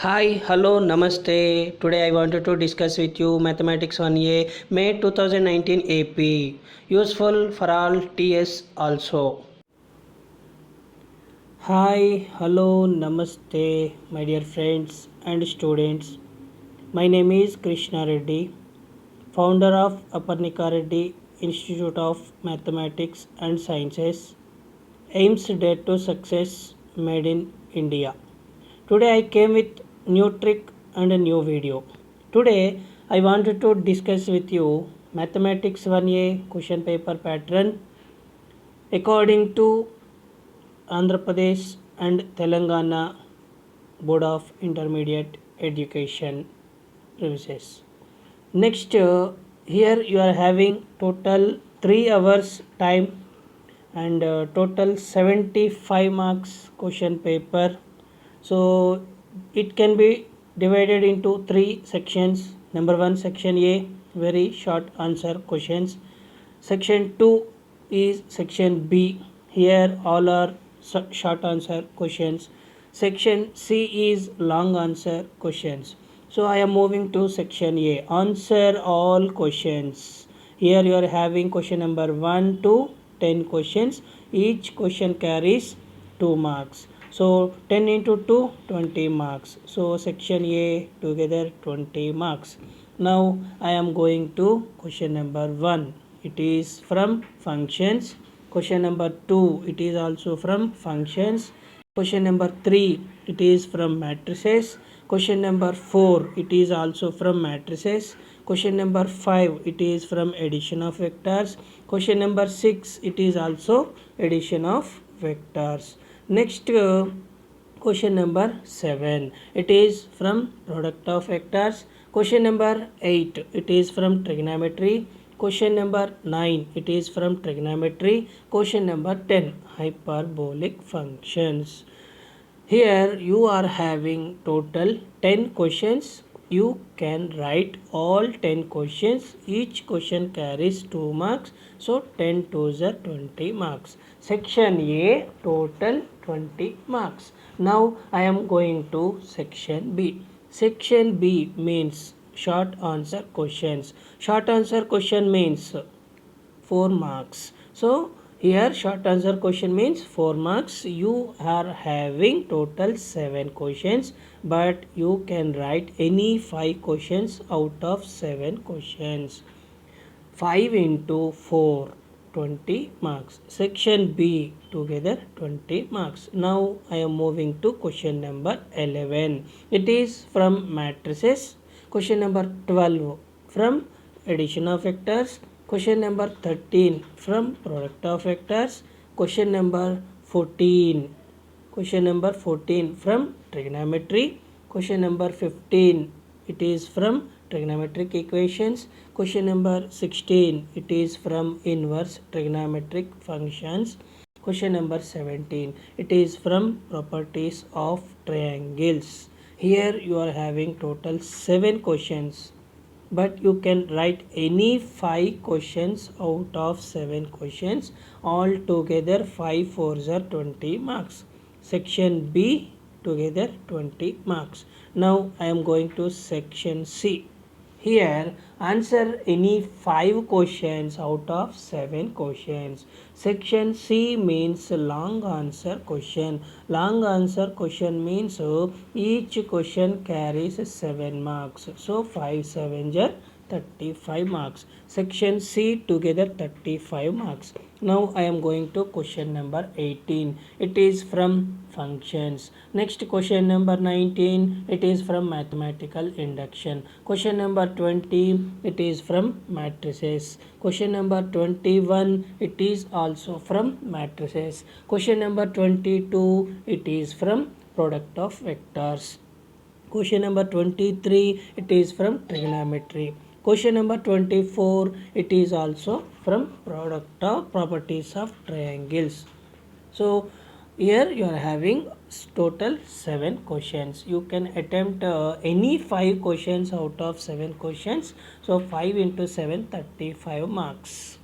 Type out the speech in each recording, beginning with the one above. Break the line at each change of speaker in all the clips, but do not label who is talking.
Hi, hello, namaste. Today I wanted to discuss with you Mathematics 1A May 2019 AP. Useful for all TS also. Hi, hello, namaste, my dear friends and students. My name is Krishna Reddy, founder of Aparnika Reddy Institute of Mathematics and Sciences. Aims Dare to Success made in India. Today I came with new trick and a new video. Today I wanted to discuss with you Mathematics 1A question paper pattern according to Andhra Pradesh and Telangana Board of Intermediate Education premises. Next, here you are having total 3 hours time and total 75 marks question paper. So it can be divided into 3 sections. Number 1, section A, very short answer questions. Section 2 is section B. Here all are short answer questions. Section C is long answer questions. So I am moving to section A. Answer all questions. Here you are having question number 1 to 10 questions. Each question carries 2 marks. So 10 into 2, 20 marks. So section A together 20 marks. Now I am going to question number 1. It is from functions. Question number 2, it is also from functions. Question number 3, it is from matrices. Question number 4, it is also from matrices. Question number 5, it is from addition of vectors. Question number 6, it is also addition of vectors. Next, question number 7, it is from product of vectors. Question number 8, it is from trigonometry. Question number 9, it is from trigonometry. Question number 10, hyperbolic functions. Here you are having total 10 questions. You can write all 10 questions. Each question carries 2 marks. So 10 twos are 20 marks. Section A total 20 marks. Now I am going to section B. Section B means short answer questions. Short answer question means 4 marks. So here short answer question means 4 marks. You are having total 7 questions, but you can write any 5 questions out of 7 questions. 5 into 4, 20 marks. Section B together 20 marks. Now I am moving to question number 11. It is from matrices. Question number 12 from addition of vectors. Question number 13 from product of vectors. Question number 14. Question number 14 from trigonometry. Question number 15, it is from trigonometric equations. Question number 16, it is from inverse trigonometric functions. Question number 17, it is from properties of triangles. Here you are having total 7 questions, but you can write any 5 questions out of 7 questions. All together 5 fours are 20 marks. Section B together 20 marks. Now I am going to section C. Here answer any 5 questions out of 7 questions. Section C means long answer question. Long answer question means each question carries 7 marks. So 5 7s are 35 marks. Section C together 35 marks. Now I am going to question number 18. It is from functions. Next question number 19. It is from mathematical induction. Question number 20. It is from matrices. Question number 21. It is also from matrices. Question number 22. It is from product of vectors. Question number 23, it is from trigonometry. Question number 24, it is also from product of properties of triangles. So here you are having total 7 questions. You can attempt any 5 questions out of 7 questions. So 5 into 7, 35 marks.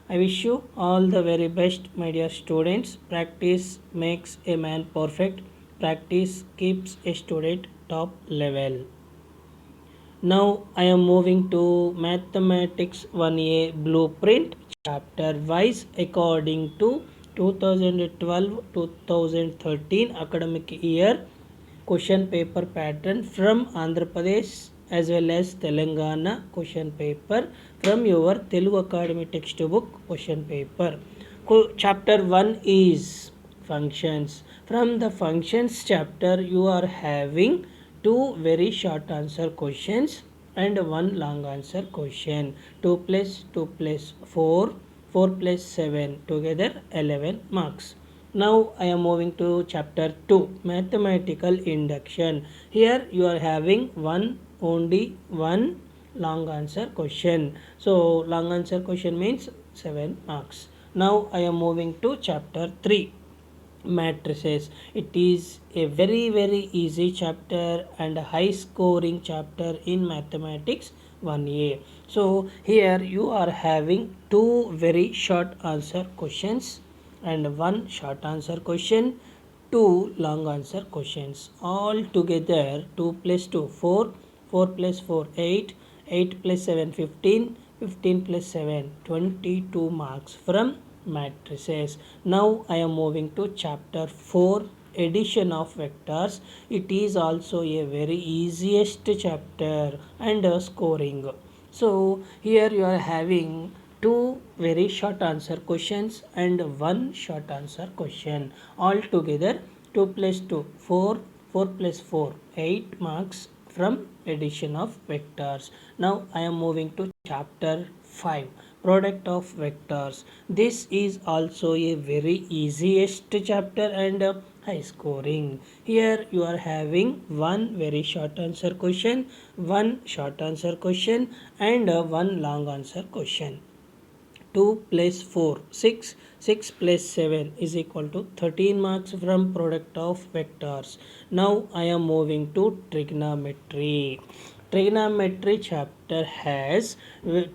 I wish you all the very best, my dear students. Practice makes a man perfect. practice keeps a student top level. Now I am moving to Mathematics 1A Blueprint chapter wise according to 2012-2013 academic year question paper pattern from Andhra Pradesh as well as Telangana question paper from your Telugu Academy textbook question paper. Chapter 1 is functions. From the functions chapter you are having two very short answer questions and one long answer question. 2 plus 2 plus 4, 4 plus 7 together 11 marks. Now I am moving to chapter 2 mathematical induction. Here you are having only one long answer question. So long answer question means 7 marks. Now I am moving to chapter 3 matrices. It is a very easy chapter and a high scoring chapter in mathematics 1A. So here you are having two very short answer questions and one short answer question, two long answer questions. All together 2 plus 2 4, 4 plus 4 8, 8 plus 7 15, 15 plus 7 22 marks from matrices. Now I am moving to chapter 4 addition of vectors. It is also a very easiest chapter and scoring. So here you are having two very short answer questions and one short answer question. All together 2 plus 2 4, 4 plus 4 8 marks from addition of vectors. Now I am moving to chapter 5 product of vectors. This is also a very easiest chapter and high scoring. Here you are having one very short answer question, one short answer question and one long answer question. 2 plus 4 6, 6 plus 7 is equal to 13 marks from product of vectors. Now I am moving to trigonometry. Trigonometry chapter has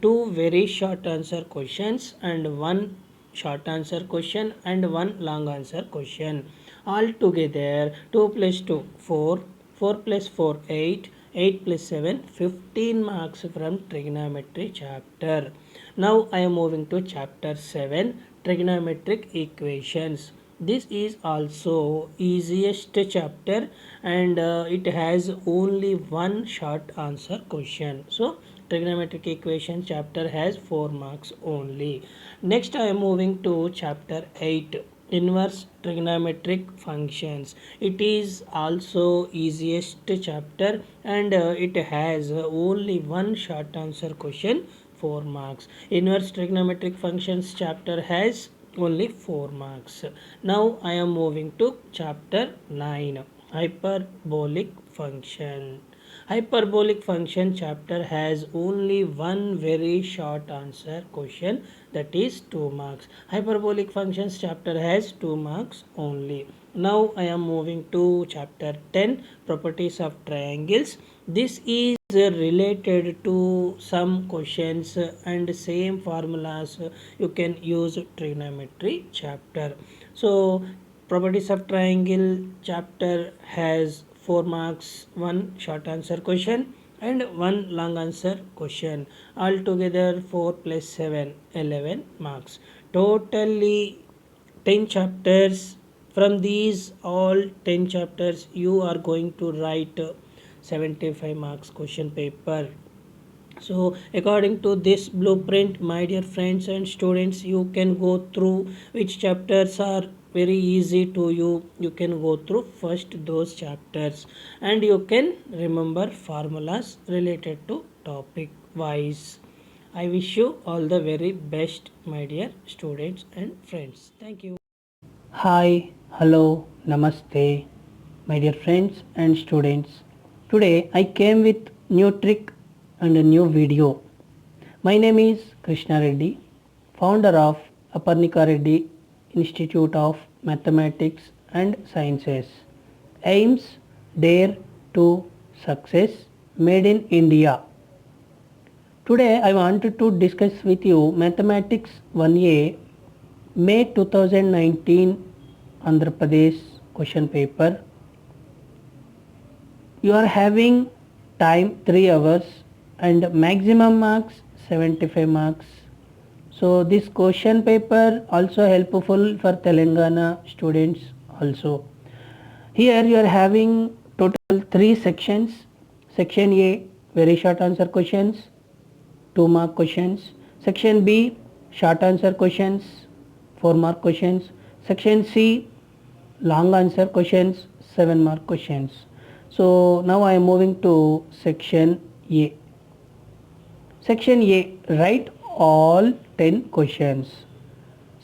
two very short answer questions and one short answer question and one long answer question. All together 2 plus 2 4, 4 plus 4 8, 8 plus 7 15 marks from trigonometry chapter. Now I am moving to chapter 7 trigonometric equations. This is also easiest chapter and it has only one short answer question. So trigonometric equation chapter has 4 marks only. Next I am moving to chapter 8 inverse trigonometric functions. It is also easiest chapter and it has only one short answer question, 4 marks. Inverse trigonometric functions chapter has only 4 marks. Now I am moving to chapter 9 hyperbolic function. Hyperbolic function chapter has only one very short answer question, that is 2 marks. Hyperbolic functions chapter has 2 marks only. Now I am moving to chapter 10 properties of triangles. This is related to some questions and same formulas you can use trigonometry chapter. So properties of triangle chapter has 4 marks, one short answer question and one long answer question. Altogether 4 plus 7 11 marks. Totally 10 chapters. From these all 10 chapters you are going to write 75 marks question paper. So according to this blueprint, my dear friends and students, you can go through which chapters are very easy to you. You can go through first those chapters and you can remember formulas related to topic wise. I wish you all the very best, my dear students and friends. Thank you. Hi, hello, namaste, my dear friends and students. Today I came with new trick and a new video. My name is Krishna Reddy, founder of Aparnika Reddy Institute of Mathematics and Sciences. Aims, Dare to Success, Made in India. Today I wanted to discuss with you Mathematics 1A May 2019 Andhra Pradesh question paper You are having time 3 hours and maximum marks 75 marks. So this question paper also helpful for Telangana students also. Here you are having total 3 sections. Section A, very short answer questions, 2 mark questions. Section B, short answer questions, 4 mark questions. Section C, long answer questions, 7 mark questions. So now I am moving to section A. Section A, write all 10 questions.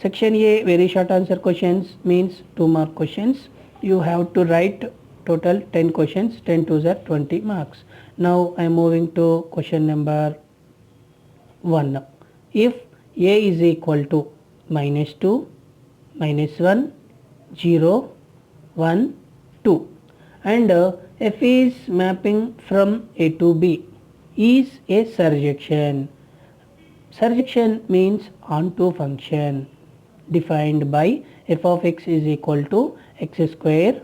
Section A, very short answer questions means 2 mark questions. You have to write total 10 questions, 10 to the 20 marks. Now I am moving to question number 1. If A is equal to -2, -1, 0, 1, 2 and F is mapping from A to B is a surjection. Surjection means onto function defined by f of x is equal to x square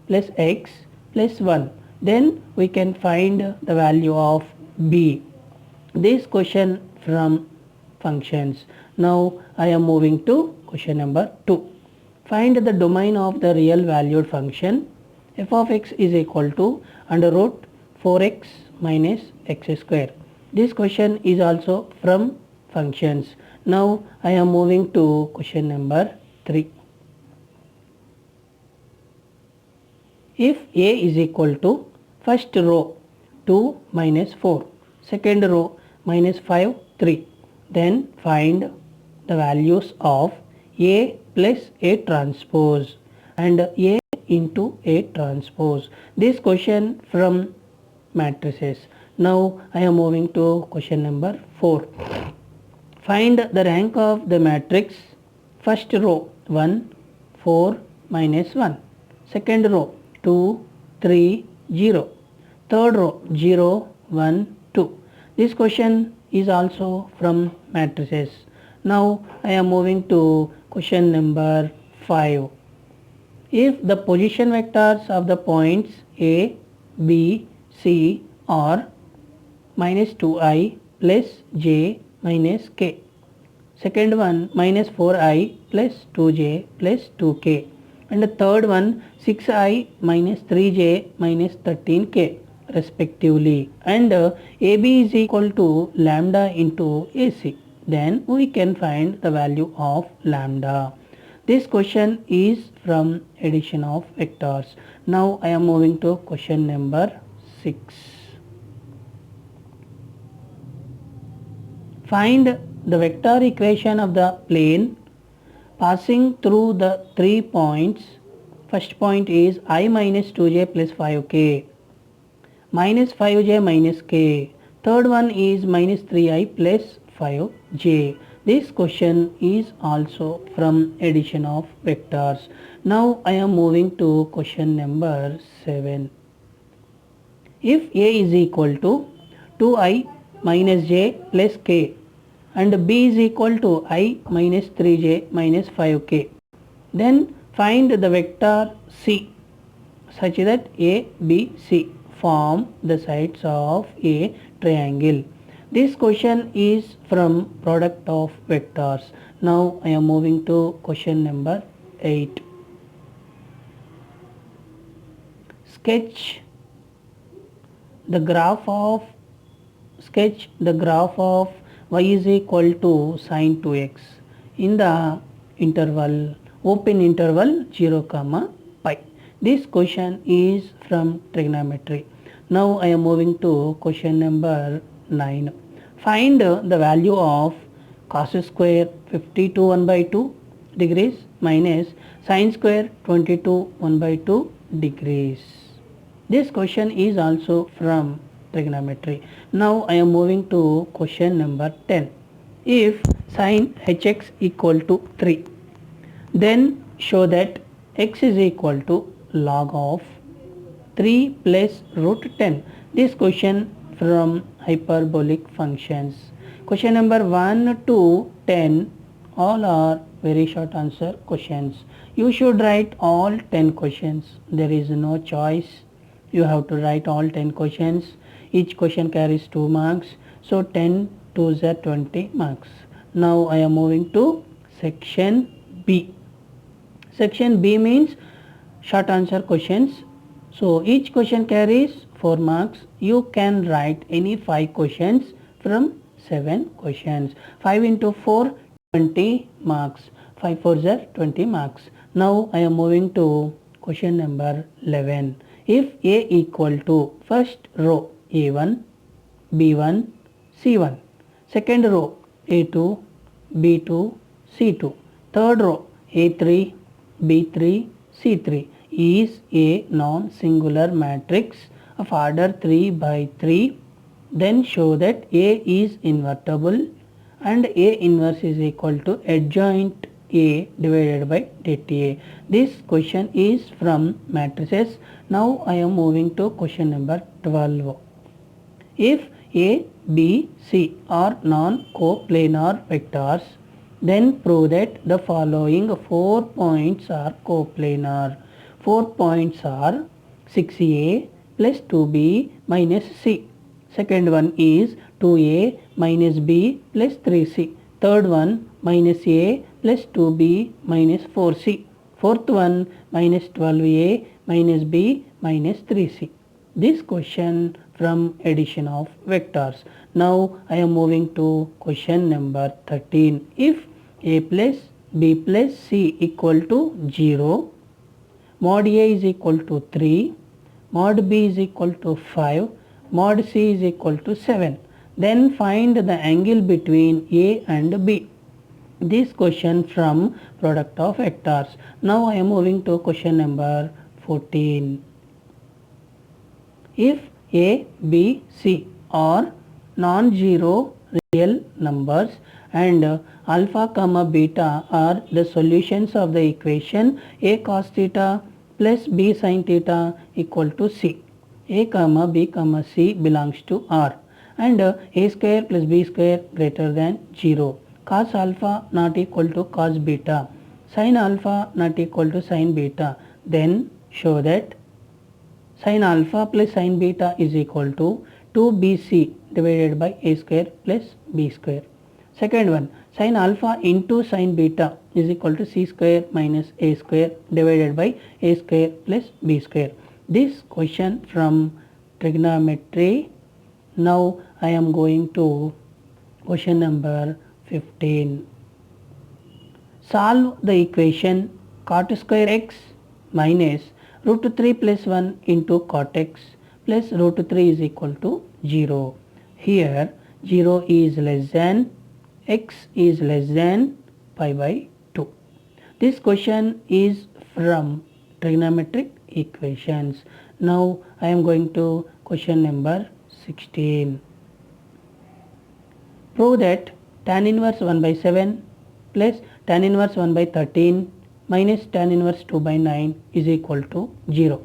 plus x plus 1. Then we can find the value of b. This question from functions. Now I am moving to question number 2. Find the domain of the real valued function f of x is equal to under root 4x minus x square. This question is also from functions. Now I am moving to question number 3. If A is equal to first row 2 minus 4, second row minus 5, 3, then find the values of A plus A transpose and A into A transpose. This question from matrices. Now I am moving to question number 4. Find the rank of the matrix. First row 1, 4, minus 1. Second row 2, 3, 0. Third row 0, 1, 2. This question is also from matrices. Now I am moving to question number 5. If the position vectors of the points A, B, C are minus 2i plus j minus k. Second one minus 4i plus 2j plus 2k. And the third one 6i minus 3j minus 13k respectively. And AB is equal to lambda into AC. Then we can find the value of lambda. This question is from addition of vectors. Now I am moving to question number 6. Find the vector equation of the plane passing through the 3 points. First point is I minus 2j plus 5k, minus 5j minus k. Third one is minus 3i plus 5j. This question is also from addition of vectors. Now I am moving to question number 7. If A is equal to 2i minus j plus k and B is equal to I minus 3j minus 5k, then find the vector C such that A, B, C form the sides of a triangle. This question is from product of vectors. Now I am moving to question number 8. Sketch the graph of y is equal to sine 2x in the interval open interval 0 comma pi. This question is from trigonometry. Now I am moving to question number 9. Find the value of cos square 52 1 by 2 degrees minus sine square 22 1 by 2 degrees. This question is also from trigonometry. Now I am moving to question number 10. If sin hx equal to 3, then show that x is equal to log of 3 plus root 10. This question from hyperbolic functions. Question number 1 to 10 all are very short answer questions. You should write all 10 questions. There is no choice. you have to write all 10 questions. Each question carries 2 marks. So 10 2s are 20 marks. Now I am moving to section B. Section B means short answer questions. So each question carries 4 marks. You can write any 5 questions from 7 questions. 5 into 4 20 marks. 5 4s are 20 marks. Now I am moving to question number 11. If A equal to first row A1, B1, C1. Second row A2, B2, C2. Third row A3, B3, C3 is a non-singular matrix of order 3 by 3, then show that A is invertible and A inverse is equal to adjoint A divided by det A. This question is from matrices. Now I am moving to question number 12. If A, B, C are non-coplanar vectors, then prove that the following 4 points are coplanar. 4 points are 6A plus 2B minus C. Second one is 2A minus B plus 3C. Third one minus A plus 2B minus 4C. Fourth one minus 12A minus B minus 3C. This question from addition of vectors. Now I am moving to question number 13. If A plus B plus C equal to 0, mod A is equal to 3, mod B is equal to 5, mod C is equal to 7, then find the angle between A and B. This question from product of vectors. Now I am moving to question number 14. If A, B, C are non-zero real numbers and alpha comma beta are the solutions of the equation A cos theta plus B sin theta equal to C. A comma B comma C belongs to R and A square plus B square greater than 0. Cos alpha not equal to cos beta. Sin alpha not equal to sin beta. Then show that sin alpha plus sin beta is equal to 2bc divided by a square plus b square. Second one, sin alpha into sin beta is equal to c square minus a square divided by a square plus b square. This question from trigonometry. Now I am going to question number 15. Solve the equation cot square x minus root 3 plus 1 into cot x plus root 3 is equal to 0. Here 0 is less than, x is less than pi by 2. This question is from trigonometric equations. Now I am going to question number 16. Prove that tan inverse 1 by 7 plus tan inverse 1 by 13 minus tan inverse 2 by 9 is equal to 0.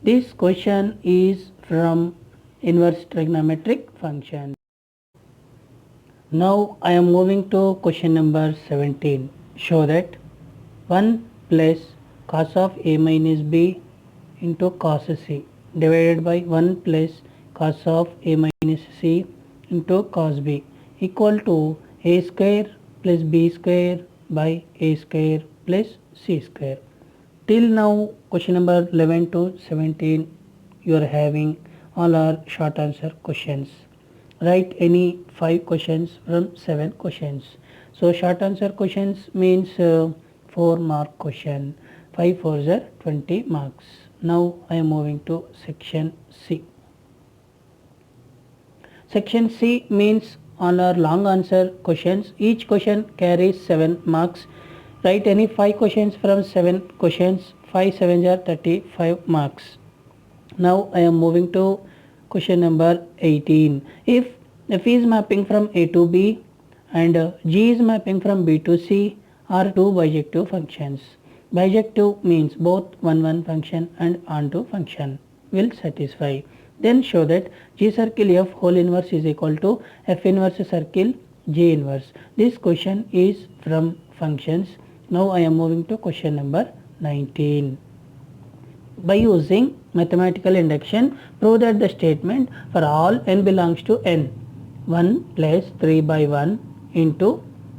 This question is from inverse trigonometric function. Now I am moving to question number 17. Show that 1 plus cos of a minus b into cos c divided by 1 plus cos of a minus c into cos b equal to a square plus b square by a square plus c square. Till now question number 11 to 17 you are having all are short answer questions. Write any 5 questions from 7 questions. So short answer questions means 4 mark question. 5 4s are 20 marks. Now I am moving to section C. Section C means all are long answer questions. Each question carries 7 marks. Write any 5 questions from 7 questions. 5 7s are 35 marks. Now I am moving to question number 18. If f is mapping from a to b and g is mapping from b to c are two bijective functions. Bijective means both 1 function and onto function will satisfy. Then show that g circle f whole inverse is equal to f inverse circle g inverse. This question is from functions. Now I am moving to question number 19. By using Mathematical induction. Prove that the statement for all n belongs to n. 1 plus 3 by 1 into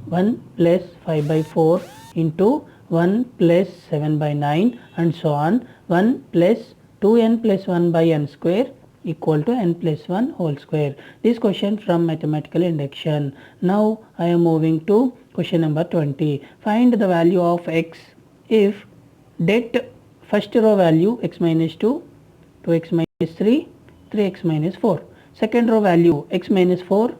1 plus 5 by 4 into 1 plus 7 by 9 and so on. 1 plus 2n plus 1 by n square equal to n plus 1 whole square. This question from mathematical induction. Now I am moving to question number 20. Find the value of x if det first row value x minus 2, 2x minus 3, 3x minus 4. Second row value x minus 4,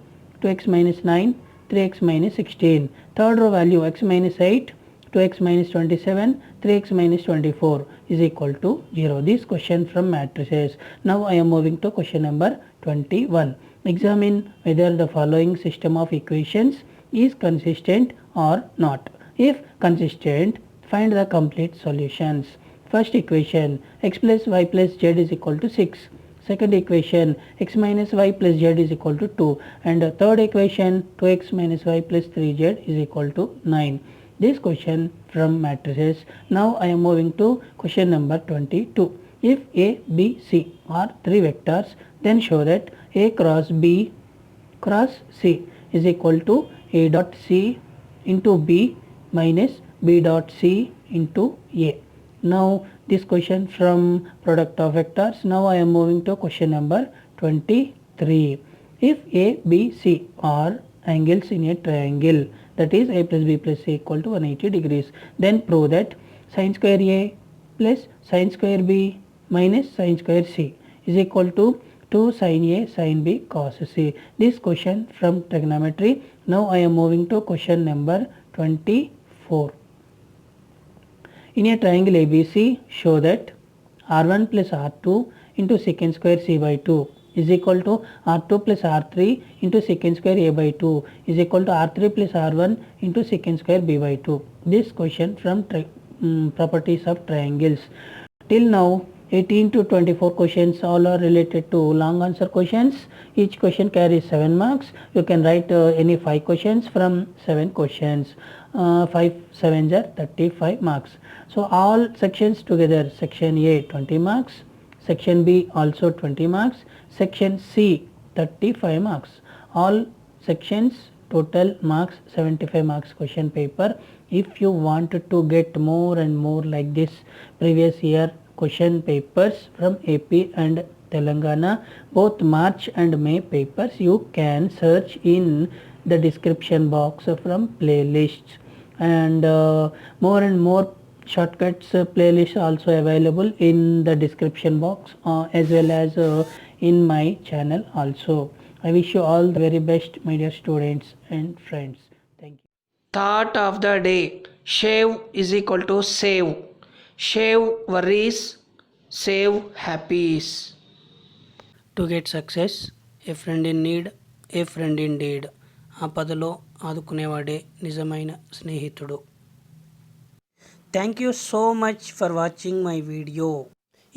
2x minus 9, 3x minus 16. Third row value x minus 8, 2x minus 27, 3x minus 24 is equal to 0. This question from matrices. Now I am moving to question number 21. Examine whether the following system of equations is consistent or not. If consistent, find the complete solutions. First equation, x plus y plus z is equal to 6. Second equation, x minus y plus z is equal to 2. And third equation, 2x minus y plus 3z is equal to 9. This question from matrices. Now I am moving to question number 22. If a, b, c are three vectors, then show that a cross b cross c is equal to a dot c into b minus b dot c into a. Now this question from product of vectors. Now I am moving to question number 23. If a, b, c are angles in a triangle, that is a plus b plus c equal to 180 degrees, then prove that sin square a plus sin square b minus sin square c is equal to 2 sin a sin b cos c. This question from trigonometry. Now I am moving to question number 24. In a triangle ABC, show that R1 plus R2 into secant square C by 2 is equal to R2 plus R3 into secant square A by 2 is equal to R3 plus R1 into secant square B by 2. This question from properties of triangles. Till now 18 to 24 questions all are related to long answer questions. Each question carries 7 marks. You can write any 5 questions from 7 questions. 5 7s are 35 marks. So all sections together, section A 20 marks, section B also 20 marks, section C 35 marks. All sections total marks 75 marks question paper. If you wanted to get more and more like this previous year question papers from AP and Telangana, both March and May papers, you can search in the description box from playlists, and more and more shortcuts playlists also available in the description box as well as in my channel also. I wish you all the very best, my dear students and friends. Thank you. Thought of the day. Shave is equal to save. Shave worries, save happies. To get success, a friend in need, a friend indeed. ఆపదలో ఆదుకునేవాడే నిజమైన స్నేహితుడు. Thank you so much for watching my video.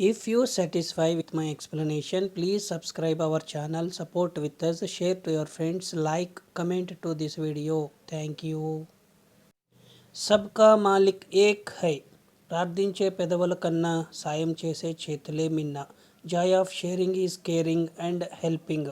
If you satisfied with my explanation, please subscribe our channel, support with us, share to your friends, like, comment to this video. Thank you. సబ్కా మాలిక్ ఏక్ high. ప్రార్థించే పెదవుల కన్నా సాయం చేసే చేతులే మిన్న. Joy of sharing is caring and helping.